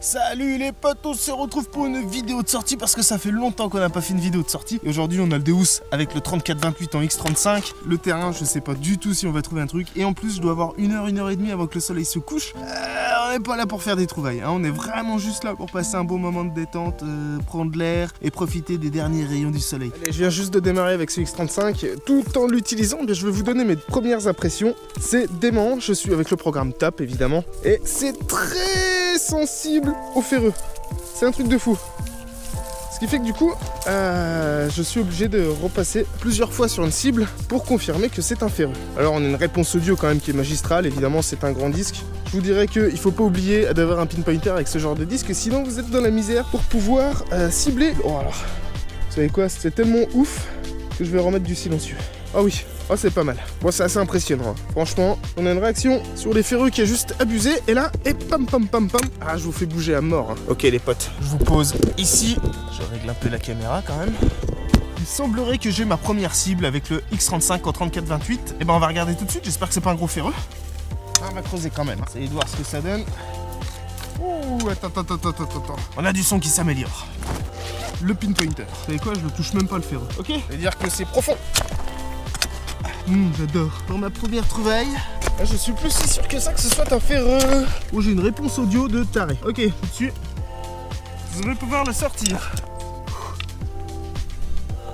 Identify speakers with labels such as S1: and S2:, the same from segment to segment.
S1: Salut les potes, on se retrouve pour une vidéo de sortie parce que ça fait longtemps qu'on n'a pas fait une vidéo de sortie. Et aujourd'hui on a le Deus avec le 34-28 en X35. Le terrain, je sais pas du tout si on va trouver un truc. Et en plus je dois avoir une heure et demie avant que le soleil se couche. On n'est pas là pour faire des trouvailles, hein. On est vraiment juste là pour passer un bon moment de détente, prendre l'air et profiter des derniers rayons du soleil. Allez, je viens juste de démarrer avec ce X35. Tout en l'utilisant, je vais vous donner mes premières impressions. C'est dément, je suis avec le programme TAP évidemment. Et c'est très sensible au ferreux. C'est un truc de fou. Ce qui fait que du coup, je suis obligé de repasser plusieurs fois sur une cible pour confirmer que c'est un ferreux. Alors on a une réponse audio quand même qui est magistrale, évidemment c'est un grand disque. Je vous dirais qu'il ne faut pas oublier d'avoir un pinpointer avec ce genre de disque, sinon vous êtes dans la misère pour pouvoir cibler. Oh alors, vous savez quoi, c'est tellement ouf que je vais remettre du silencieux. Ah oui, oh, c'est pas mal. Bon, c'est assez impressionnant, hein. Franchement, on a une réaction sur les ferreux qui est juste abusé. Et là, et pam pam pam pam. Ah, je vous fais bouger à mort, hein. Ok les potes, je vous pose ici. Je règle un peu la caméra quand même. Il semblerait que j'ai ma première cible avec le X35 en 34-28. Et ben on va regarder tout de suite, j'espère que c'est pas un gros ferreux. Ah, on va creuser quand même, essayez de voir ce que ça donne. Ouh, attends. On a du son qui s'améliore. Le pinpointer. Vous savez quoi, je ne touche même pas le ferreux. Ok, ça veut dire que c'est profond. J'adore. Pour ma première trouvaille, je suis plus si sûr que ça que ce soit un ferreux. Oh, j'ai une réponse audio de taré. Ok, tout de suite, vous allez pouvoir le sortir.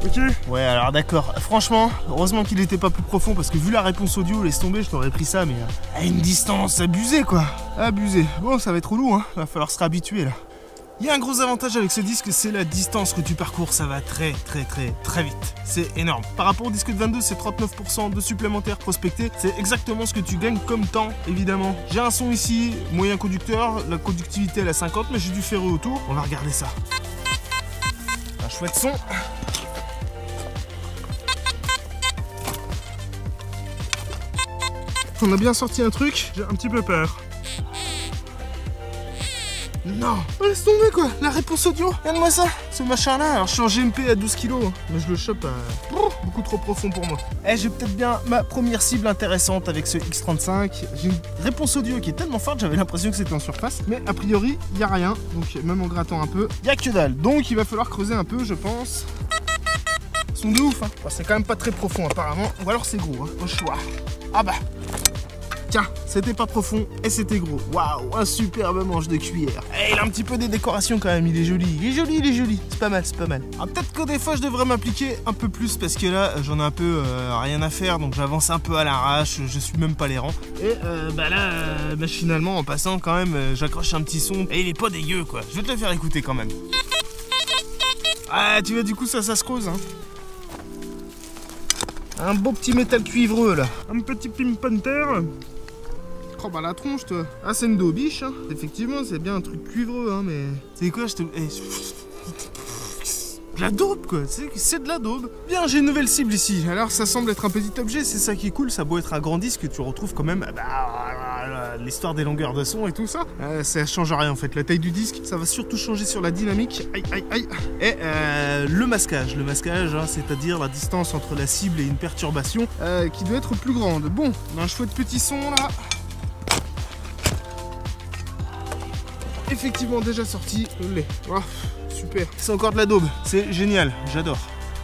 S1: Ok. Ouais, alors d'accord. Franchement, heureusement qu'il n'était pas plus profond parce que vu la réponse audio, laisse tomber, je t'aurais pris ça, mais à une distance abusée quoi. Abusée. Bon, ça va être relou, hein. Va falloir se réhabituer là. Il y a un gros avantage avec ce disque, c'est la distance que tu parcours, ça va très vite. C'est énorme. Par rapport au disque de 22, c'est 39% de supplémentaire prospecté. C'est exactement ce que tu gagnes comme temps, évidemment. J'ai un son ici, moyen conducteur, la conductivité elle est à 50, mais j'ai du ferreux autour. On va regarder ça. Un chouette son. On a bien sorti un truc, j'ai un petit peu peur. Non, laisse tomber quoi, la réponse audio, regarde-moi ça, ce machin là, alors je suis en GMP à 12 kg, mais je le chope à beaucoup trop profond pour moi. Eh, j'ai peut-être bien ma première cible intéressante avec ce X35, j'ai une réponse audio qui est tellement forte, j'avais l'impression que c'était en surface, mais a priori, il n'y a rien, donc même en grattant un peu, il n'y a que dalle, donc il va falloir creuser un peu je pense. Son de ouf, hein. Bon, c'est quand même pas très profond apparemment, ou alors c'est gros, hein, au choix. Ah bah tiens, c'était pas profond et c'était gros. Waouh, un superbe manche de cuillère. Et il a un petit peu des décorations quand même, il est joli. C'est pas mal, Alors peut-être que des fois je devrais m'appliquer un peu plus parce que là j'en ai un peu rien à faire, donc j'avance un peu à l'arrache, je suis même pas les rangs. Et machinalement en passant quand même, j'accroche un petit son et il est pas dégueu quoi. Je vais te le faire écouter quand même. Ah tu vois, du coup ça se creuse, hein. Un beau petit métal cuivreux là. Un petit pinpointer. Oh bah la tronche toi. Ah, c'est une daubiche, hein. Effectivement c'est bien un truc cuivreux, hein, mais... C'est quoi, je te... De la daube quoi, c'est de la daube. Bien, j'ai une nouvelle cible ici. Alors ça semble être un petit objet, c'est ça qui est cool. Ça doit être un grand disque que tu retrouves quand même. L'histoire des longueurs de son et tout ça. Ça change rien en fait, la taille du disque. Ça va surtout changer sur la dynamique. Aïe. Et le masquage, hein, c'est-à-dire la distance entre la cible et une perturbation qui doit être plus grande. Bon, on a un chouette petit son là. Effectivement déjà sorti, oh, super, c'est encore de la daube, c'est génial, j'adore.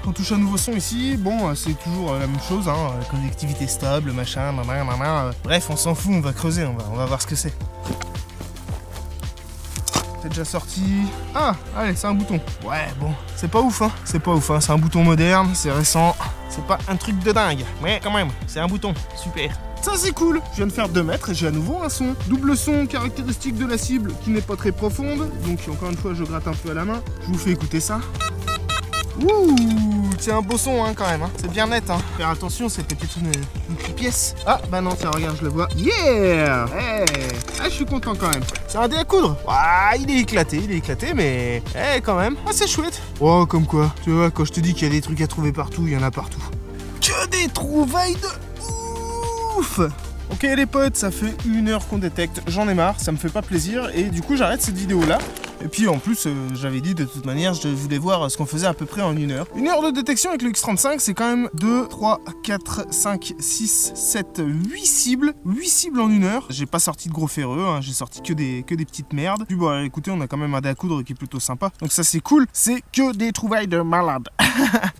S1: On touche un nouveau son ici, bon c'est toujours la même chose, hein, connectivité stable, machin, bref on s'en fout, on va creuser, on va voir ce que c'est. C'est déjà sorti. Ah, allez, c'est un bouton. Ouais, bon, c'est pas ouf, hein, c'est un bouton moderne, c'est récent, c'est pas un truc de dingue, mais quand même, c'est un bouton, super. Ça c'est cool, je viens de faire 2 mètres et j'ai à nouveau un son. Double son caractéristique de la cible qui n'est pas très profonde. Donc encore une fois je gratte un peu à la main. Je vous fais écouter ça. Ouh, c'est un beau son hein, quand même, hein. C'est bien net hein. Faire attention, c'est peut-être une petite pièce. Ah bah non, tiens regarde, je le vois. Yeah, hey. Ah, je suis content quand même. C'est un dé à coudre. Ah, il est éclaté mais quand même. Ah, c'est chouette. Oh, comme quoi, tu vois, quand je te dis qu'il y a des trucs à trouver partout, il y en a partout. Que des trouvailles de ouf. Ok les potes, ça fait 1 heure qu'on détecte, j'en ai marre, ça me fait pas plaisir et du coup j'arrête cette vidéo là. Et puis en plus, j'avais dit de toute manière, je voulais voir ce qu'on faisait à peu près en 1 heure. 1 heure de détection avec le X35, c'est quand même 2, 3, 4, 5, 6, 7, 8 cibles. 8 cibles en 1 heure. J'ai pas sorti de gros ferreux, hein, j'ai sorti que des petites merdes. Puis bon, écoutez, on a quand même un dé à coudre qui est plutôt sympa. Donc ça c'est cool, c'est que des trouvailles de malade.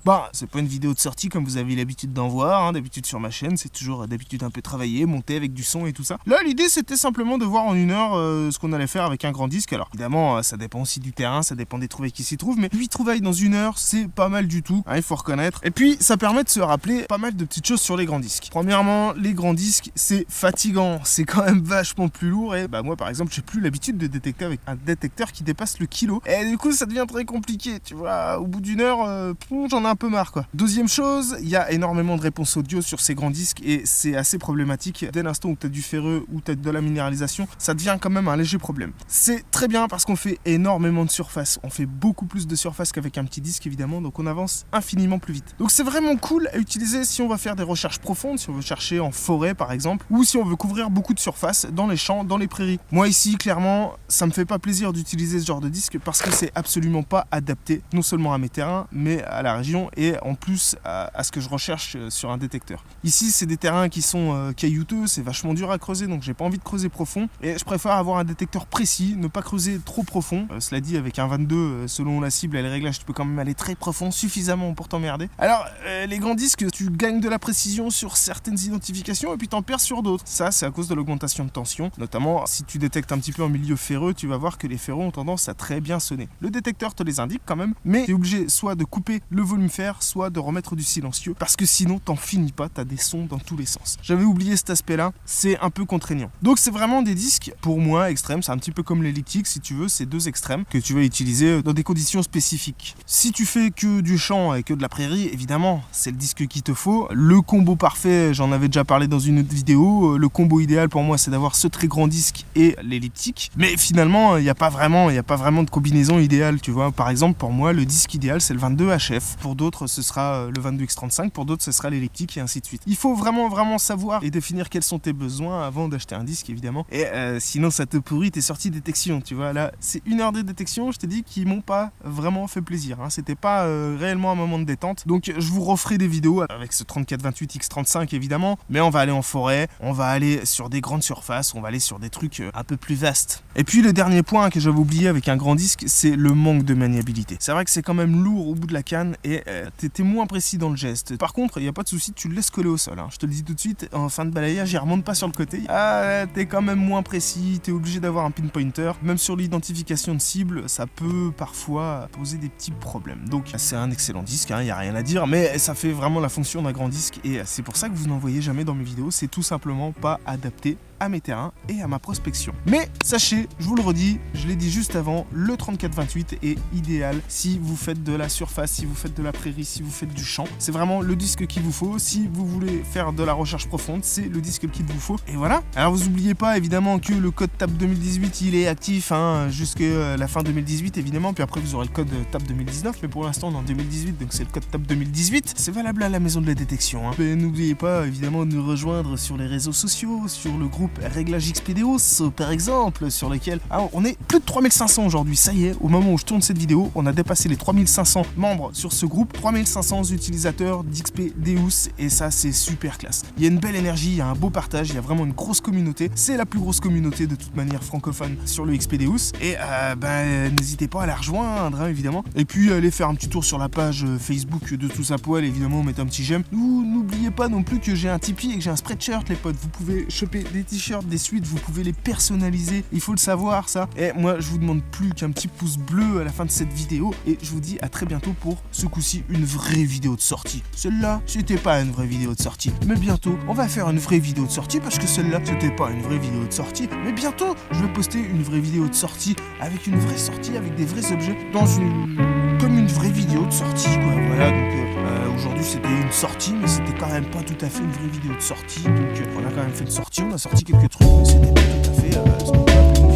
S1: Bon, c'est pas une vidéo de sortie comme vous avez l'habitude d'en voir, hein. D'habitude sur ma chaîne, c'est toujours d'habitude un peu travaillé, monté avec du son et tout ça. Là, l'idée c'était simplement de voir en 1 heure ce qu'on allait faire avec un grand disque. Alors évidemment, ça dépend aussi du terrain, ça dépend des trouvailles qui s'y trouvent, mais 8 trouvailles dans 1 heure, c'est pas mal du tout, hein, il faut reconnaître. Et puis, ça permet de se rappeler pas mal de petites choses sur les grands disques. Premièrement, les grands disques, c'est fatigant, c'est quand même vachement plus lourd. Et bah moi, par exemple, j'ai plus l'habitude de détecter avec un détecteur qui dépasse le kilo. Et du coup, ça devient très compliqué, tu vois. Au bout d'1 heure, j'en ai un peu marre, quoi. Deuxième chose, il y a énormément de réponses audio sur ces grands disques et c'est assez problématique. Dès l'instant où tu as du ferreux ou tu as de la minéralisation, ça devient quand même un léger problème. C'est très bien parce qu'on fait énormément de surface. On fait beaucoup plus de surface qu'avec un petit disque, évidemment, donc on avance infiniment plus vite. Donc c'est vraiment cool à utiliser si on va faire des recherches profondes, si on veut chercher en forêt, par exemple, ou si on veut couvrir beaucoup de surface dans les champs, dans les prairies. Moi ici, clairement, ça me fait pas plaisir d'utiliser ce genre de disque parce que c'est absolument pas adapté, non seulement à mes terrains, mais à la région et en plus à ce que je recherche sur un détecteur. Ici, c'est des terrains qui sont caillouteux, c'est vachement dur à creuser, donc j'ai pas envie de creuser profond et je préfère avoir un détecteur précis, ne pas creuser trop profond. Cela dit, avec un 22, selon la cible et les réglages, tu peux quand même aller très profond, suffisamment pour t'emmerder. Alors, les grands disques, tu gagnes de la précision sur certaines identifications et puis t'en perds sur d'autres. Ça, c'est à cause de l'augmentation de tension. Notamment, si tu détectes un petit peu en milieu ferreux, tu vas voir que les ferreux ont tendance à très bien sonner. Le détecteur te les indique quand même, mais tu es obligé soit de couper le volume fer, soit de remettre du silencieux, parce que sinon, t'en finis pas, t'as des sons dans tous les sens. J'avais oublié cet aspect-là, c'est un peu contraignant. Donc, c'est vraiment des disques, pour moi, extrêmes. C'est un petit peu comme l'elliptique, si tu veux, c'est 2 extrêmes que tu vas utiliser dans des conditions spécifiques. Si tu fais que du champ et que de la prairie, évidemment, c'est le disque qu'il te faut. Le combo parfait, j'en avais déjà parlé dans une autre vidéo. Le combo idéal pour moi, c'est d'avoir ce très grand disque et l'elliptique. Mais finalement, il n'y a pas vraiment de combinaison idéale, tu vois. Par exemple, pour moi, le disque idéal, c'est le 22 HF. Pour d'autres, ce sera le 22 X35. Pour d'autres, ce sera l'elliptique et ainsi de suite. Il faut vraiment savoir et définir quels sont tes besoins avant d'acheter un disque, évidemment. Et sinon, ça te pourrit tes sorties de détection, tu vois. Là, c'est 1 heure de détection, je t'ai dit, qui m'ont pas vraiment fait plaisir, hein. C'était pas réellement un moment de détente. Donc, je vous referai des vidéos avec ce 34-28 X35, évidemment. Mais on va aller en forêt, on va aller sur des grandes surfaces, on va aller sur des trucs un peu plus vastes. Et puis, le dernier point que j'avais oublié avec un grand disque, c'est le manque de maniabilité. C'est vrai que c'est quand même lourd au bout de la canne et t'es moins précis dans le geste. Par contre, il n'y a pas de souci, tu le laisses coller au sol, hein. Je te le dis tout de suite, en fin de balayage, il remonte pas sur le côté. Ah, t'es quand même moins précis, t'es obligé d'avoir un pinpointer. Même sur l'identification de cible, ça peut parfois poser des petits problèmes. Donc, c'est un excellent disque, hein, y a rien à dire, mais ça fait vraiment la fonction d'un grand disque et c'est pour ça que vous n'en voyez jamais dans mes vidéos, c'est tout simplement pas adapté à mes terrains et à ma prospection. Mais sachez, je vous le redis, je l'ai dit juste avant, le 34-28 est idéal si vous faites de la surface, si vous faites de la prairie, si vous faites du champ. C'est vraiment le disque qu'il vous faut. Si vous voulez faire de la recherche profonde, c'est le disque qu'il vous faut. Et voilà. Alors vous n'oubliez pas évidemment que le code TAP 2018 il est actif hein, jusqu'à la fin 2018 évidemment, puis après vous aurez le code TAP 2019, mais pour l'instant on est en 2018 donc c'est le code TAP 2018. C'est valable à la maison de la détection. Hein. N'oubliez pas évidemment de nous rejoindre sur les réseaux sociaux, sur le groupe Réglage XPDeus par exemple, sur lesquels on est plus de 3500 aujourd'hui, ça y est, au moment où je tourne cette vidéo, on a dépassé les 3500 membres sur ce groupe, 3500 utilisateurs d'XPDeus et ça c'est super classe. Il y a une belle énergie, il y a un beau partage, il y a vraiment une grosse communauté, c'est la plus grosse communauté de toute manière francophone sur le XPDeus et n'hésitez pas à la rejoindre hein, évidemment, et puis allez faire un petit tour sur la page Facebook de Tous à Poil évidemment, mettez un petit j'aime. N'oubliez pas non plus que j'ai un Tipeee et que j'ai un Spreadshirt les potes, vous pouvez choper des t-shirts, des suites, vous pouvez les personnaliser, il faut le savoir ça. Et moi je vous demande plus qu'un petit pouce bleu à la fin de cette vidéo et je vous dis à très bientôt pour ce coup-ci une vraie vidéo de sortie. Celle-là c'était pas une vraie vidéo de sortie, mais bientôt on va faire une vraie vidéo de sortie parce que celle-là c'était pas une vraie vidéo de sortie, mais bientôt je vais poster une vraie vidéo de sortie avec une vraie sortie, avec des vrais objets comme une vraie vidéo de sortie quoi. Voilà, donc aujourd'hui c'était une sortie mais c'était quand même pas tout à fait une vraie vidéo de sortie, donc on a quand même fait une sortie, on a sorti quelques trucs mais c'était pas tout à fait ce qu'on peut appeler une